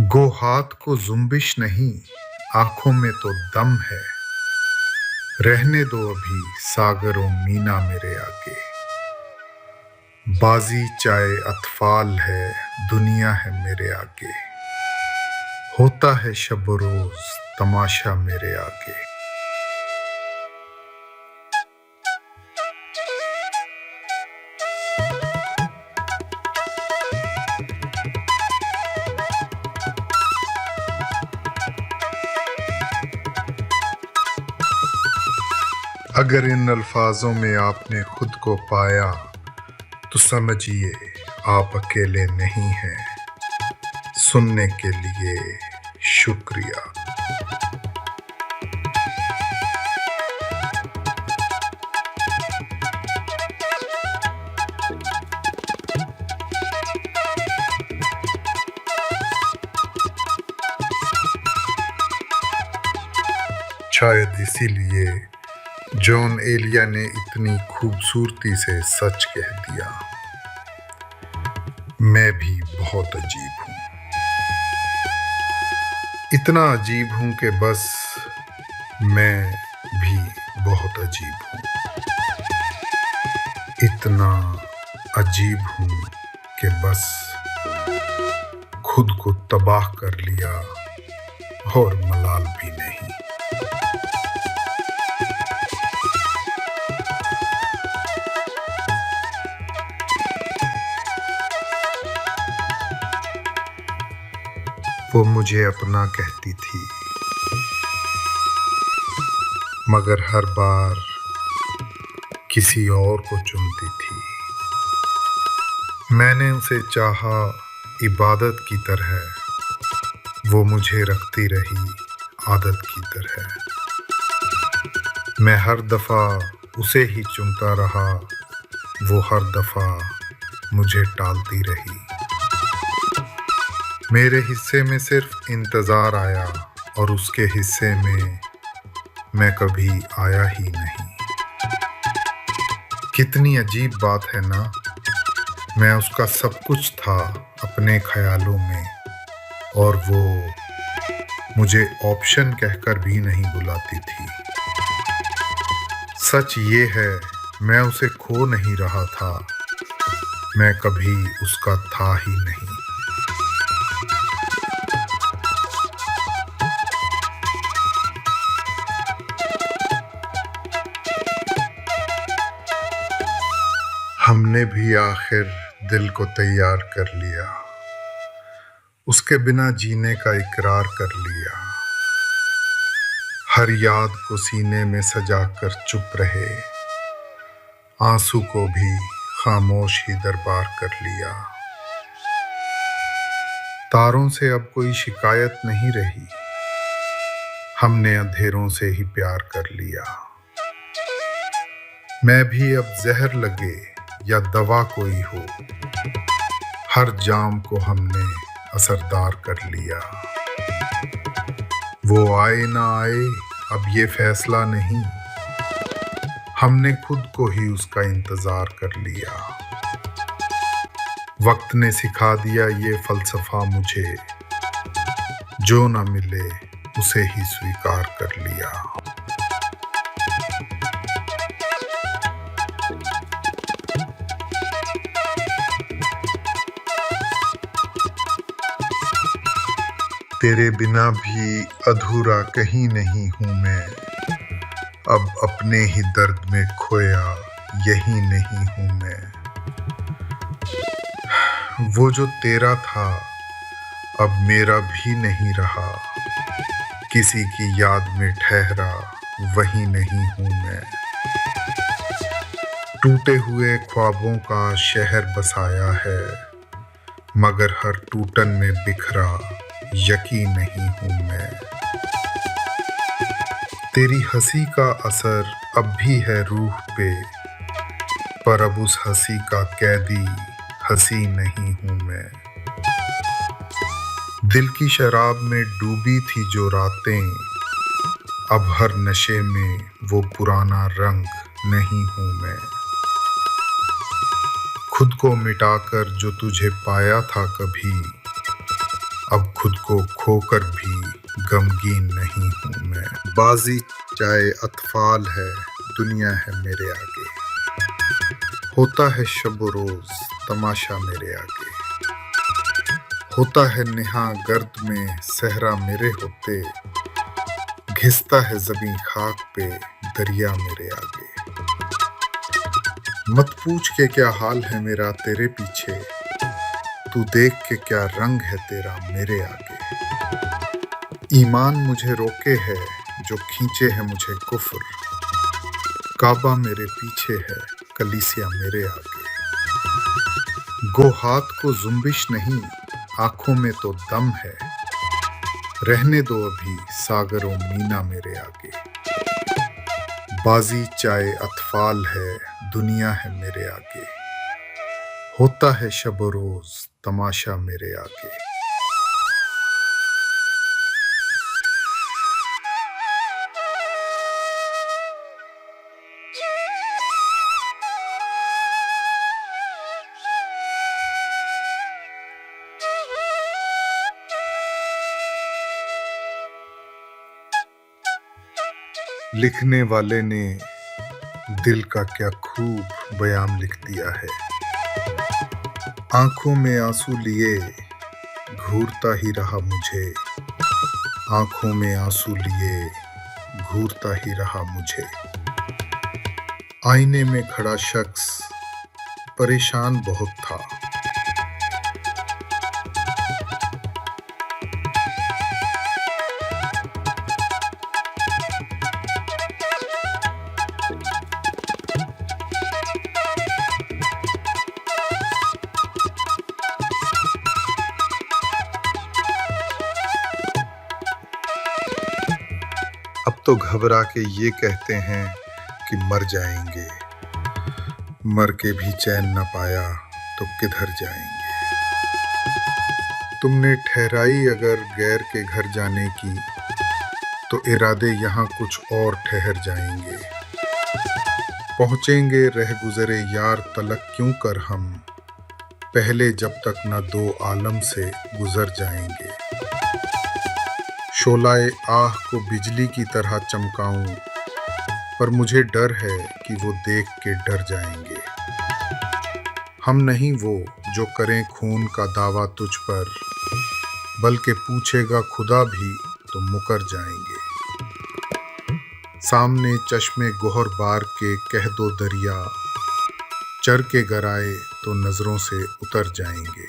गो हाथ को जुम्बिश नहीं आंखों में तो दम है। रहने दो अभी सागरों मीना मेरे आगे। बाजी चाहे अतफाल है दुनिया है मेरे आगे। होता है शब रोज तमाशा मेरे आगे। अगर इन अल्फाजों में आपने खुद को पाया तो समझिए आप अकेले नहीं हैं। सुनने के लिए शुक्रिया। शायद इसीलिए जॉन एलिया ने इतनी खूबसूरती से सच कह दिया, मैं भी बहुत अजीब हूँ। इतना अजीब हूँ कि बस मैं भी बहुत अजीब हूँ। इतना अजीब हूँ कि बस खुद को तबाह कर लिया और मलाल भी नहीं। वो मुझे अपना कहती थी, मगर हर बार किसी और को चुनती थी। मैंने उसे चाहा इबादत की तरह वो मुझे रखती रही आदत की तरह। मैं हर दफ़ा उसे ही चुनता रहा, वो हर दफ़ा मुझे टालती रही। मेरे हिस्से में सिर्फ इंतज़ार आया और उसके हिस्से में मैं कभी आया ही नहीं। कितनी अजीब बात है ना, मैं उसका सब कुछ था अपने ख्यालों में, और वो मुझे ऑप्शन कहकर भी नहीं बुलाती थी। सच ये है, मैं उसे खो नहीं रहा था, मैं कभी उसका था ही नहीं। हमने भी आखिर दिल को तैयार कर लिया, उसके बिना जीने का इकरार कर लिया। हर याद को सीने में सजा कर चुप रहे, आंसू को भी खामोश ही दरबार कर लिया। तारों से अब कोई शिकायत नहीं रही, हमने अंधेरों से ही प्यार कर लिया। मैं भी अब जहर लगे या दवा कोई हो, हर जाम को हमने असरदार कर लिया। वो आए ना आए अब ये फैसला नहीं, हमने खुद को ही उसका इंतजार कर लिया। वक्त ने सिखा दिया ये फलसफा मुझे, जो ना मिले उसे ही स्वीकार कर लिया। तेरे बिना भी अधूरा कहीं नहीं हूँ मैं, अब अपने ही दर्द में खोया यही नहीं हूँ मैं। वो जो तेरा था अब मेरा भी नहीं रहा, किसी की याद में ठहरा वही नहीं हूँ मैं। टूटे हुए ख्वाबों का शहर बसाया है, मगर हर टूटन में बिखरा यकीन नहीं हूँ मैं। तेरी हंसी का असर अब भी है रूह पे, पर अब उस हंसी का कैदी हंसी नहीं हूँ मैं। दिल की शराब में डूबी थी जो रातें, अब हर नशे में वो पुराना रंग नहीं हूँ मैं। खुद को मिटाकर जो तुझे पाया था कभी, अब खुद को खोकर भी गमगीन नहीं हूँ मैं। बाजी चाहे अतफाल है, दुनिया है मेरे आगे, होता है शब रोज तमाशा मेरे आगे। होता है नेहा गर्द में सहरा मेरे होते, घिसता है ज़मीं खाक पे दरिया मेरे आगे। मत पूछ के क्या हाल है मेरा तेरे पीछे, तू देख के क्या रंग है तेरा मेरे आगे। ईमान मुझे रोके है जो खींचे है मुझे कुफ्र, काबा मेरे पीछे है कलीसिया मेरे आगे। गो हाथ को जुम्बिश नहीं आंखों में तो दम है, रहने दो अभी सागरों मीना मेरे आगे। बाजी चाहे अतफाल है, दुनिया है मेरे आगे, होता है शब रोज तमाशा मेरे आगे। लिखने वाले ने दिल का क्या खूब बयान लिख दिया है। आंखों में आंसू लिए घूरता ही रहा मुझे, आंखों में आंसू लिए घूरता ही रहा मुझे। आईने में खड़ा शख्स परेशान बहुत था, तो घबरा के ये कहते हैं कि मर जाएंगे, मर के भी चैन न पाया तो किधर जाएंगे। तुमने ठहराई अगर गैर के घर जाने की, तो इरादे यहाँ कुछ और ठहर जाएंगे। पहुँचेंगे रह गुजरे यार तलक क्यों कर हम, पहले जब तक न दो आलम से गुजर जाएंगे। शोलाए आह को बिजली की तरह चमकाऊं, पर मुझे डर है कि वो देख के डर जाएंगे। हम नहीं वो जो करें खून का दावा तुझ पर, बल्कि पूछेगा खुदा भी तो मुकर जाएंगे। सामने चश्मे गोहर बार के कह दो दरिया, चर के गराए तो नजरों से उतर जाएंगे।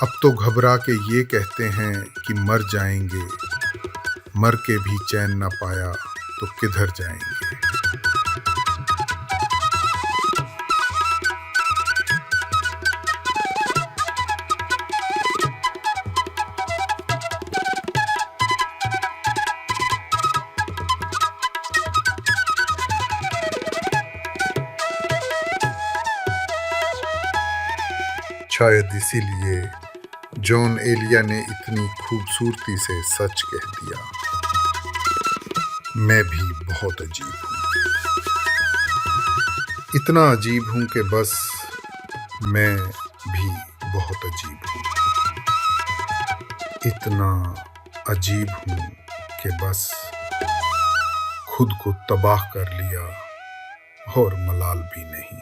अब तो घबरा के ये कहते हैं कि मर जाएंगे, मर के भी चैन न पाया तो किधर जाएंगे। शायद इसीलिए जॉन एलिया ने इतनी खूबसूरती से सच कह दिया, मैं भी बहुत अजीब हूँ। इतना अजीब हूँ कि बस मैं भी बहुत अजीब हूँ। इतना अजीब हूँ कि बस खुद को तबाह कर लिया और मलाल भी नहीं।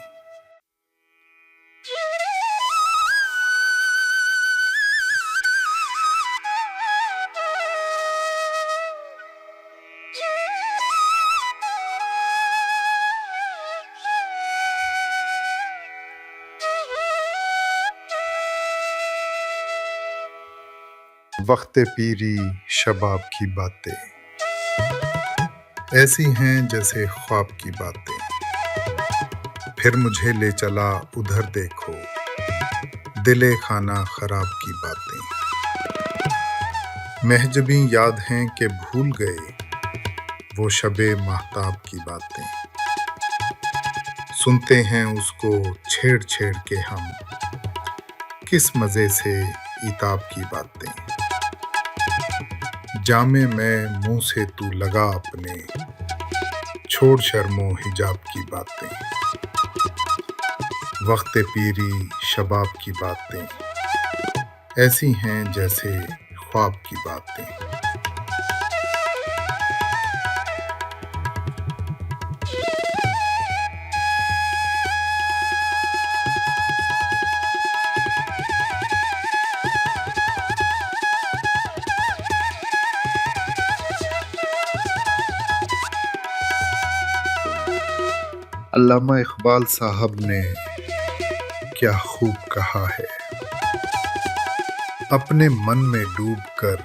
वक्त पीरी शबाब की बातें ऐसी हैं जैसे ख्वाब की बातें, फिर मुझे ले चला उधर देखो, दिले खाना खराब की बातें। महजबी याद हैं कि भूल गए वो शबे महताब की बातें, सुनते हैं उसको छेड़ छेड़ के हम, किस मज़े से इताब की बातें। जामे में मुंह से तू लगा अपने, छोड़ शर्मो हिजाब की बातें। वक्त पीरी शबाब की बातें ऐसी हैं जैसे ख्वाब की बातें। अल्लामा इकबाल साहब ने क्या खूब कहा है, अपने मन में डूब कर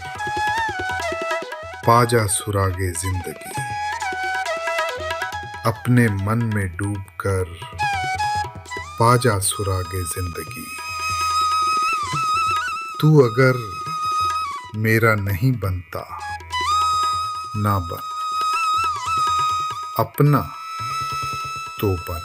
पाजा सुरागे जिंदगी। अपने मन में डूब कर पाजा सुरागे जिंदगी। तू अगर मेरा नहीं बनता ना बन, अपना तो बन।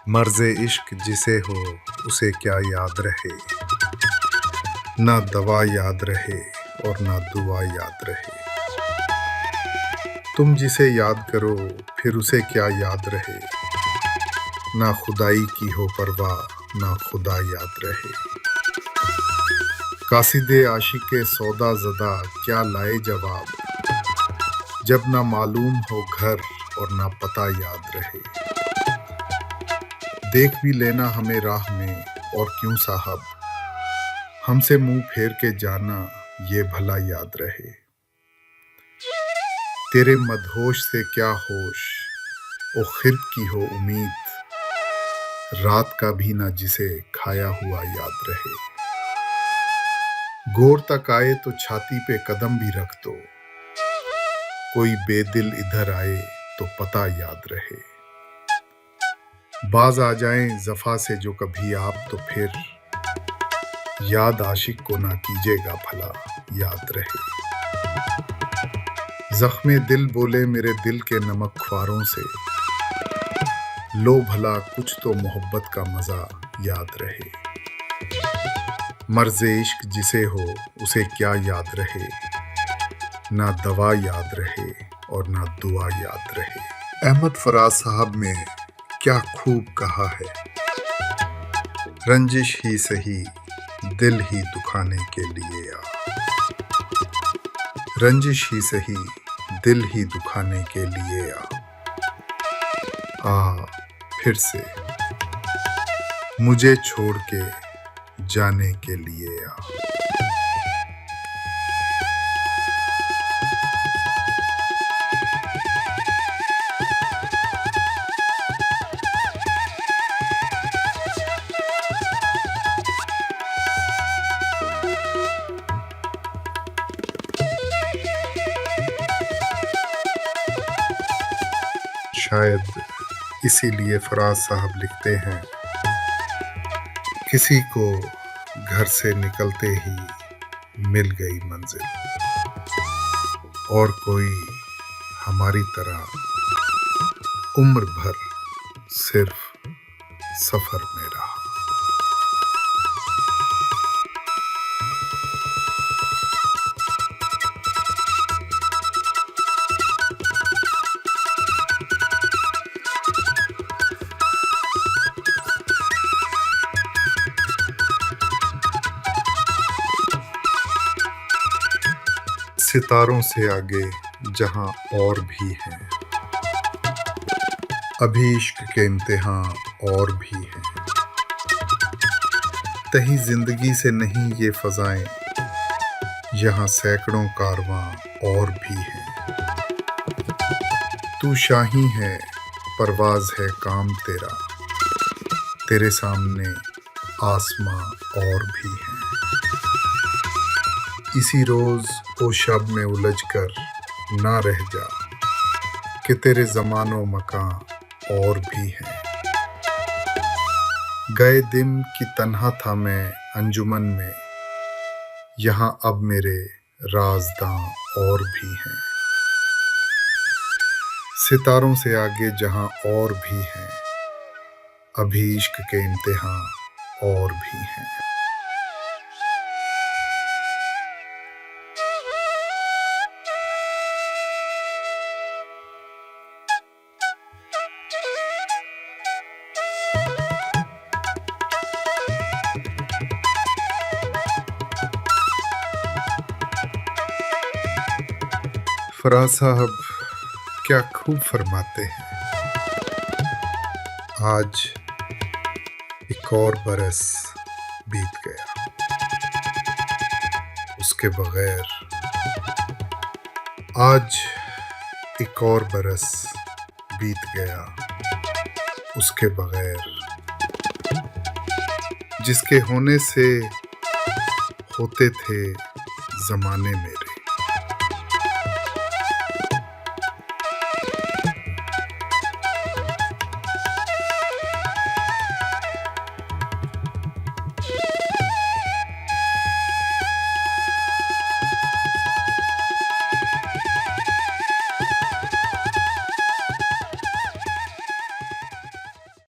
मर्ज़े इश्क जिसे हो उसे क्या याद रहे, ना दवा याद रहे और ना दुआ याद रहे। तुम जिसे याद करो फिर उसे क्या याद रहे, ना खुदाई की हो परवाह ना खुदा याद रहे। कासिदे आशिक़े सौदा ज़दा क्या लाए जवाब, जब ना मालूम हो घर और ना पता याद रहे। देख भी लेना हमें राह में और क्यों साहब, हमसे मुंह फेर के जाना ये भला याद रहे। तेरे मदहोश से क्या होश ओ खिर्द की हो उम्मीद, रात का भी ना जिसे खाया हुआ याद रहे। गोर तक आए तो छाती पे कदम भी रख दो, कोई बेदिल इधर आए तो पता याद रहे। बाज आ जाएं जफा से जो कभी आप, तो फिर याद आशिक को ना कीजिएगा भला याद रहे। जख्मे दिल बोले मेरे दिल के नमक ख्वारों से, लो भला कुछ तो मोहब्बत का मजा याद रहे। मर्ज़ इश्क जिसे हो उसे क्या याद रहे, ना दवा याद रहे और ना दुआ याद रहे। अहमद फराज साहब ने क्या खूब कहा है, रंजिश ही सही दिल ही दुखाने के लिए आ, रंजिश ही सही दिल ही दुखाने के लिए आ फिर से मुझे छोड़ के जाने के लिए आ। शायद इसीलिए फराज साहब लिखते हैं, किसी को घर से निकलते ही मिल गई मंजिल, और कोई हमारी तरह उम्र भर सिर्फ सफर में रहा। सितारों से आगे जहां और भी हैं, अभी इश्क के इम्तिहान और भी हैं। तही जिंदगी से नहीं ये फजाएं, यहाँ सैकड़ों कारवां और भी हैं। तू शाही है परवाज है काम तेरा, तेरे सामने आसमां और भी हैं। इसी रोज ओ शब में उलझ कर ना रह जा, कि तेरे ज़मानो मकान और भी हैं। गए दिन की तन्हा था मैं अंजुमन में, यहाँ अब मेरे राज़दां और भी हैं। सितारों से आगे जहां और भी हैं, अभी इश्क के इम्तिहान और भी हैं। फराज साहब क्या खूब फरमाते हैं, आज एक और बरस बीत गया, उसके बगैर आज एक और बरस बीत गया, उसके बगैर जिसके होने से होते थे ज़माने मेरे।